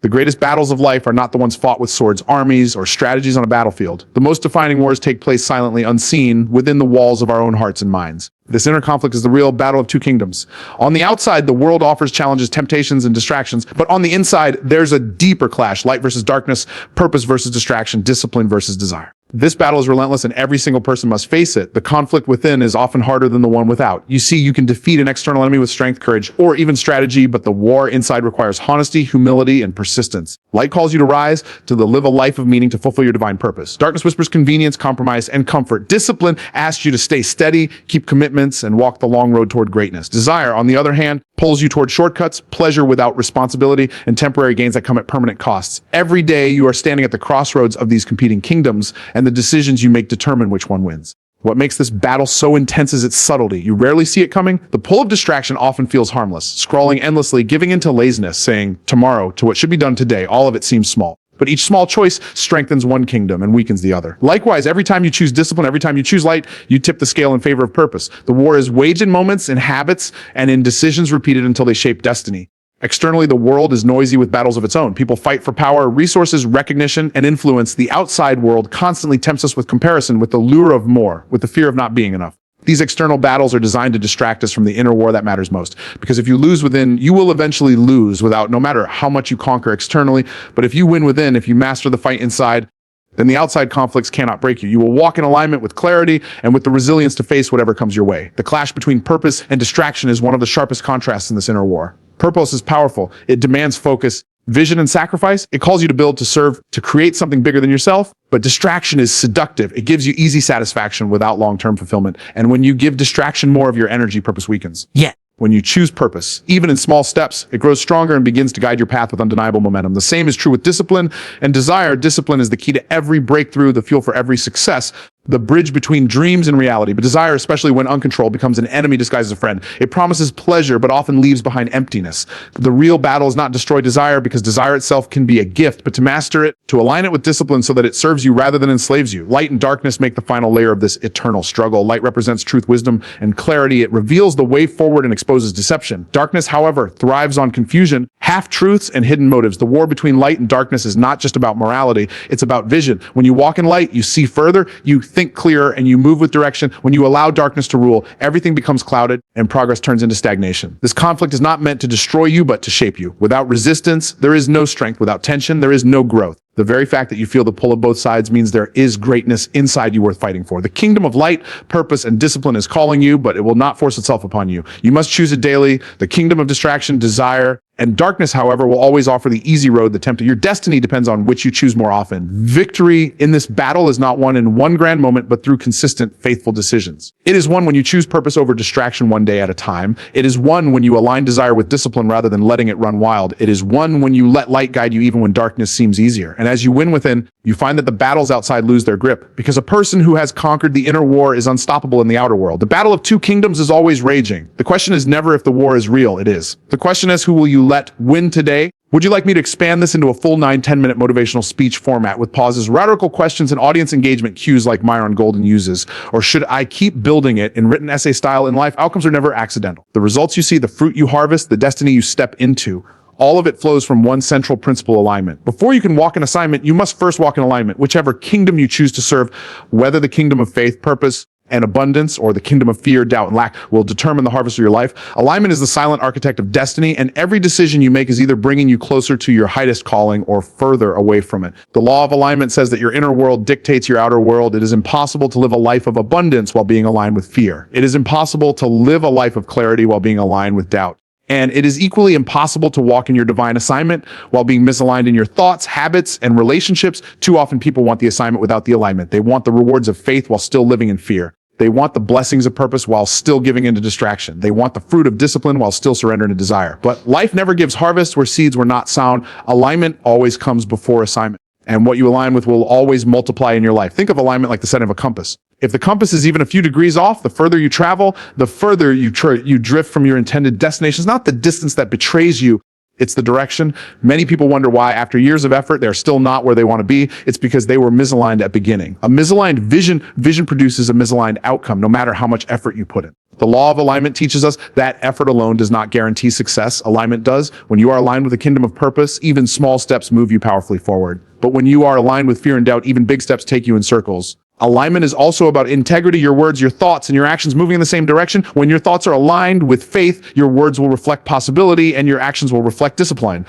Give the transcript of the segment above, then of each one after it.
The greatest battles of life are not the ones fought with swords, armies, or strategies on a battlefield. The most defining wars take place silently, unseen, within the walls of our own hearts and minds. This inner conflict is the real battle of two kingdoms. On the outside, the world offers challenges, temptations, and distractions, but on the inside, there's a deeper clash: light versus darkness, purpose versus distraction, discipline versus desire. This battle is relentless and every single person must face it. The conflict within is often harder than the one without. You see, you can defeat an external enemy with strength, courage, or even strategy, but the war inside requires honesty, humility, and persistence. Light calls you to rise, to live a life of meaning, to fulfill your divine purpose. Darkness whispers convenience, compromise, and comfort. Discipline asks you to stay steady, keep commitments, and walk the long road toward greatness. Desire, on the other hand, pulls you toward shortcuts, pleasure without responsibility, and temporary gains that come at permanent costs. Every day, you are standing at the crossroads of these competing kingdoms, and the decisions you make determine which one wins. What makes this battle so intense is its subtlety. You rarely see it coming. The pull of distraction often feels harmless. Scrolling endlessly, giving into laziness, saying tomorrow to what should be done today, all of it seems small. But each small choice strengthens one kingdom and weakens the other. Likewise, every time you choose discipline, every time you choose light, you tip the scale in favor of purpose. The war is waged in moments, in habits, and in decisions repeated until they shape destiny. Externally, the world is noisy with battles of its own. People fight for power, resources, recognition, and influence. The outside world constantly tempts us with comparison, with the lure of more, with the fear of not being enough. These external battles are designed to distract us from the inner war that matters most. Because if you lose within, you will eventually lose without, no matter how much you conquer externally. But if you win within, if you master the fight inside, then the outside conflicts cannot break you. You will walk in alignment with clarity and with the resilience to face whatever comes your way. The clash between purpose and distraction is one of the sharpest contrasts in this inner war. Purpose is powerful. It demands focus, vision, and sacrifice. It calls you to build, to serve, to create something bigger than yourself. But distraction is seductive. It gives you easy satisfaction without long-term fulfillment. And when you give distraction more of your energy, purpose weakens. Yet, when you choose purpose, even in small steps, it grows stronger and begins to guide your path with undeniable momentum. The same is true with discipline and desire. Discipline is the key to every breakthrough, the fuel for every success, the bridge between dreams and reality. But desire, especially when uncontrolled, becomes an enemy disguised as a friend. It promises pleasure, but often leaves behind emptiness. The real battle is not destroy desire, because desire itself can be a gift, but to master it, to align it with discipline so that it serves you rather than enslaves you. Light and darkness make the final layer of this eternal struggle. Light represents truth, wisdom, and clarity. It reveals the way forward and exposes deception. Darkness, however, thrives on confusion, half-truths, and hidden motives. The war between light and darkness is not just about morality, it's about vision. When you walk in light, you see further, you think clearer, and you move with direction. When you allow darkness to rule, everything becomes clouded and progress turns into stagnation. This conflict is not meant to destroy you, but to shape you. Without resistance, there is no strength. Without tension, there is no growth. The very fact that you feel the pull of both sides means there is greatness inside you worth fighting for. The kingdom of light, purpose, and discipline is calling you, but it will not force itself upon you. You must choose it daily. The kingdom of distraction, desire, and darkness, however, will always offer the easy road, the tempter. Your destiny depends on which you choose more often. Victory in this battle is not won in one grand moment, but through consistent, faithful decisions. It is won when you choose purpose over distraction one day at a time. It is won when you align desire with discipline rather than letting it run wild. It is won when you let light guide you even when darkness seems easier. And as you win within, you find that the battles outside lose their grip, because a person who has conquered the inner war is unstoppable in the outer world. The battle of two kingdoms is always raging. The question is never if the war is real, it is. The question is, who will you let win today? Would you like me to expand this into a full 9-10-minute motivational speech format with pauses, rhetorical questions, and audience engagement cues like Myron Golden uses? Or should I keep building it in written essay style? In life, outcomes are never accidental. The results you see, the fruit you harvest, the destiny you step into, all of it flows from one central principle: alignment. Before you can walk in assignment, you must first walk in alignment. Whichever kingdom you choose to serve, whether the kingdom of faith, purpose, and abundance, or the kingdom of fear, doubt, and lack, will determine the harvest of your life. Alignment is the silent architect of destiny, and every decision you make is either bringing you closer to your highest calling or further away from it. The law of alignment says that your inner world dictates your outer world. It is impossible to live a life of abundance while being aligned with fear. It is impossible to live a life of clarity while being aligned with doubt. And it is equally impossible to walk in your divine assignment while being misaligned in your thoughts, habits, and relationships. Too often people want the assignment without the alignment. They want the rewards of faith while still living in fear. They want the blessings of purpose while still giving into distraction. They want the fruit of discipline while still surrendering to desire. But life never gives harvest where seeds were not sown. Alignment always comes before assignment. And what you align with will always multiply in your life. Think of alignment like the setting of a compass. If the compass is even a few degrees off, the further you travel, the further you drift from your intended destination. It's not the distance that betrays you, It's the direction. Many people wonder why, after years of effort, they're still not where they want to be. It's because they were misaligned at beginning. A misaligned vision produces a misaligned outcome, no matter how much effort you put in. The law of alignment teaches us that effort alone does not guarantee success. Alignment does. When you are aligned with the kingdom of purpose, even small steps move you powerfully forward. But when you are aligned with fear and doubt, even big steps take you in circles. Alignment is also about integrity, your words, your thoughts, and your actions moving in the same direction. When your thoughts are aligned with faith, your words will reflect possibility and your actions will reflect discipline.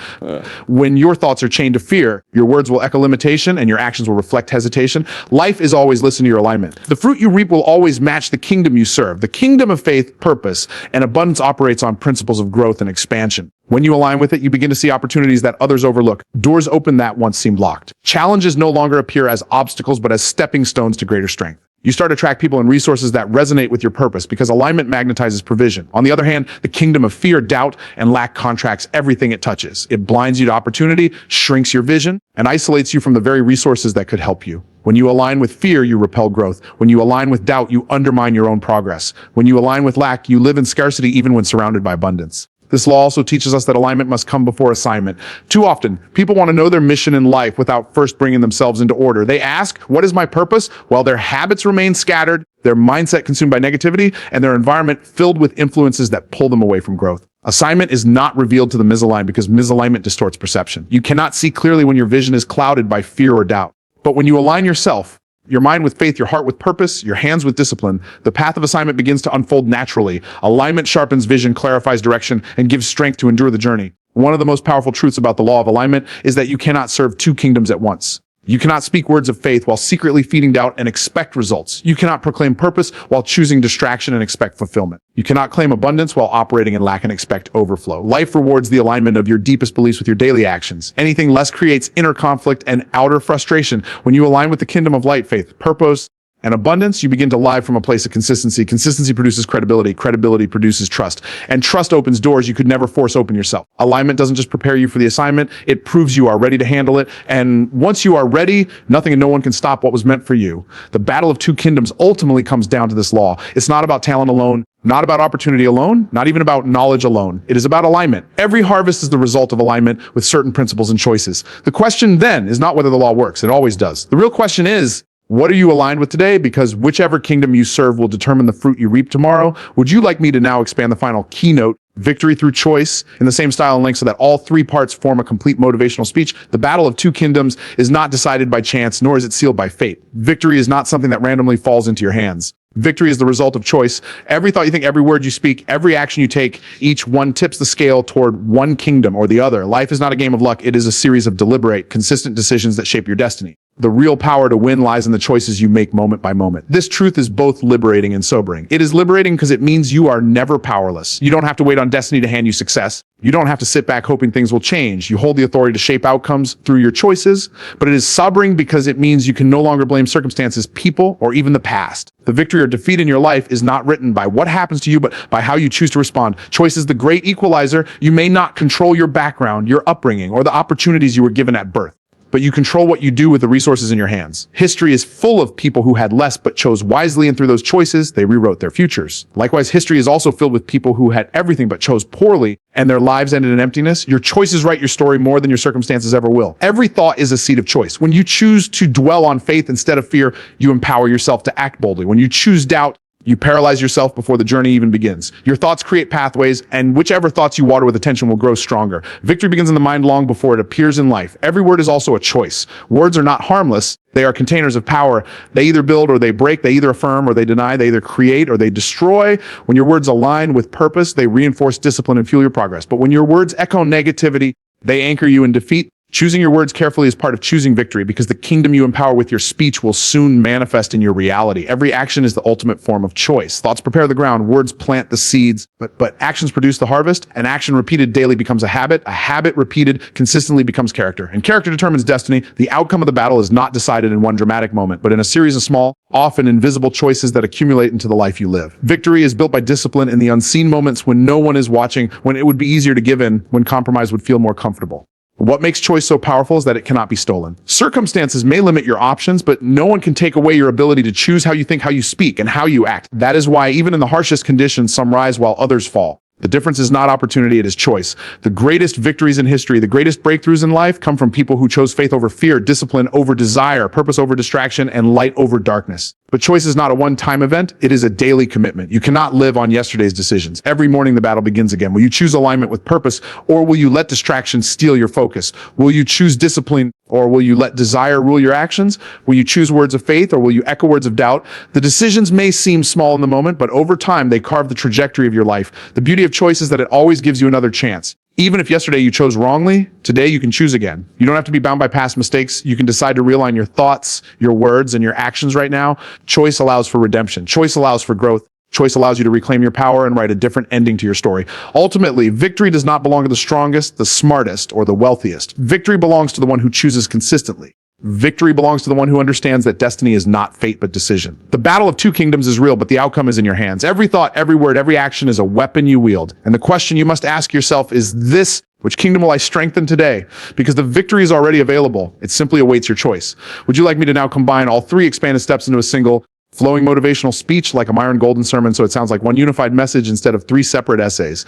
When your thoughts are chained to fear, your words will echo limitation and your actions will reflect hesitation. Life is always listening to your alignment. The fruit you reap will always match the kingdom you serve. The kingdom of faith, purpose, and abundance operates on principles of growth and expansion. When you align with it, you begin to see opportunities that others overlook. Doors open that once seemed locked. Challenges no longer appear as obstacles, but as stepping stones to greater strength. You start to attract people and resources that resonate with your purpose because alignment magnetizes provision. On the other hand, the kingdom of fear, doubt, and lack contracts everything it touches. It blinds you to opportunity, shrinks your vision, and isolates you from the very resources that could help you. When you align with fear, you repel growth. When you align with doubt, you undermine your own progress. When you align with lack, you live in scarcity even when surrounded by abundance. This law also teaches us that alignment must come before assignment. Too often, people want to know their mission in life without first bringing themselves into order. They ask, what is my purpose? While their habits remain scattered, their mindset consumed by negativity, and their environment filled with influences that pull them away from growth. Assignment is not revealed to the misaligned because misalignment distorts perception. You cannot see clearly when your vision is clouded by fear or doubt. But when you align yourself, your mind with faith, your heart with purpose, your hands with discipline, the path of assignment begins to unfold naturally. Alignment sharpens vision, clarifies direction, and gives strength to endure the journey. One of the most powerful truths about the law of alignment is that you cannot serve two kingdoms at once. You cannot speak words of faith while secretly feeding doubt and expect results. You cannot proclaim purpose while choosing distraction and expect fulfillment. You cannot claim abundance while operating in lack and expect overflow. Life rewards the alignment of your deepest beliefs with your daily actions. Anything less creates inner conflict and outer frustration. When you align with the kingdom of light, faith, purpose, and abundance, you begin to live from a place of consistency. Consistency produces credibility. Credibility produces trust. And trust opens doors you could never force open yourself. Alignment doesn't just prepare you for the assignment, it proves you are ready to handle it. And once you are ready, nothing and no one can stop what was meant for you. The battle of two kingdoms ultimately comes down to this law. It's not about talent alone, not about opportunity alone, not even about knowledge alone. It is about alignment. Every harvest is the result of alignment with certain principles and choices. The question then is not whether the law works. It always does. The real question is, what are you aligned with today? Because whichever kingdom you serve will determine the fruit you reap tomorrow. Would you like me to now expand the final keynote, victory through choice, in the same style and length so that all three parts form a complete motivational speech? The battle of two kingdoms is not decided by chance, nor is it sealed by fate. Victory is not something that randomly falls into your hands. Victory is the result of choice. Every thought you think, every word you speak, every action you take, each one tips the scale toward one kingdom or the other. Life is not a game of luck. It is a series of deliberate, consistent decisions that shape your destiny. The real power to win lies in the choices you make moment by moment. This truth is both liberating and sobering. It is liberating because it means you are never powerless. You don't have to wait on destiny to hand you success. You don't have to sit back hoping things will change. You hold the authority to shape outcomes through your choices. But it is sobering because it means you can no longer blame circumstances, people, or even the past. The victory or defeat in your life is not written by what happens to you, but by how you choose to respond. Choice is the great equalizer. You may not control your background, your upbringing, or the opportunities you were given at birth, but you control what you do with the resources in your hands. History is full of people who had less but chose wisely, and through those choices, they rewrote their futures. Likewise, history is also filled with people who had everything but chose poorly, and their lives ended in emptiness. Your choices write your story more than your circumstances ever will. Every thought is a seed of choice. When you choose to dwell on faith instead of fear, you empower yourself to act boldly. When you choose doubt, you paralyze yourself before the journey even begins. Your thoughts create pathways, and whichever thoughts you water with attention will grow stronger. Victory begins in the mind long before it appears in life. Every word is also a choice. Words are not harmless. They are containers of power. They either build or they break. They either affirm or they deny. They either create or they destroy. When your words align with purpose, they reinforce discipline and fuel your progress. But when your words echo negativity, they anchor you in defeat. Choosing your words carefully is part of choosing victory, because the kingdom you empower with your speech will soon manifest in your reality. Every action is the ultimate form of choice. Thoughts prepare the ground, words plant the seeds, but actions produce the harvest. An action repeated daily becomes a habit repeated consistently becomes character, and character determines destiny. The outcome of the battle is not decided in one dramatic moment, but in a series of small, often invisible choices that accumulate into the life you live. Victory is built by discipline in the unseen moments when no one is watching, when it would be easier to give in, when compromise would feel more comfortable. What makes choice so powerful is that it cannot be stolen. Circumstances may limit your options, but no one can take away your ability to choose how you think, how you speak, and how you act. That is why even in the harshest conditions, some rise while others fall. The difference is not opportunity, it is choice. The greatest victories in history, the greatest breakthroughs in life come from people who chose faith over fear, discipline over desire, purpose over distraction, and light over darkness. But choice is not a one-time event, it is a daily commitment. You cannot live on yesterday's decisions. Every morning the battle begins again. Will you choose alignment with purpose, or will you let distractions steal your focus? Will you choose discipline, or will you let desire rule your actions? Will you choose words of faith, or will you echo words of doubt? The decisions may seem small in the moment, but over time they carve the trajectory of your life. The beauty of choice is that it always gives you another chance. Even if yesterday you chose wrongly, today you can choose again. You don't have to be bound by past mistakes. You can decide to realign your thoughts, your words, and your actions right now. Choice allows for redemption. Choice allows for growth. Choice allows you to reclaim your power and write a different ending to your story. Ultimately, victory does not belong to the strongest, the smartest, or the wealthiest. Victory belongs to the one who chooses consistently. Victory belongs to the one who understands that destiny is not fate but decision. The battle of two kingdoms is real, but the outcome is in your hands. Every thought, every word, every action is a weapon you wield. And the question you must ask yourself is this: which kingdom will I strengthen today? Because the victory is already available. It simply awaits your choice. Would you like me to now combine all three expanded steps into a single flowing motivational speech like a Myron Golden sermon, so it sounds like one unified message instead of three separate essays?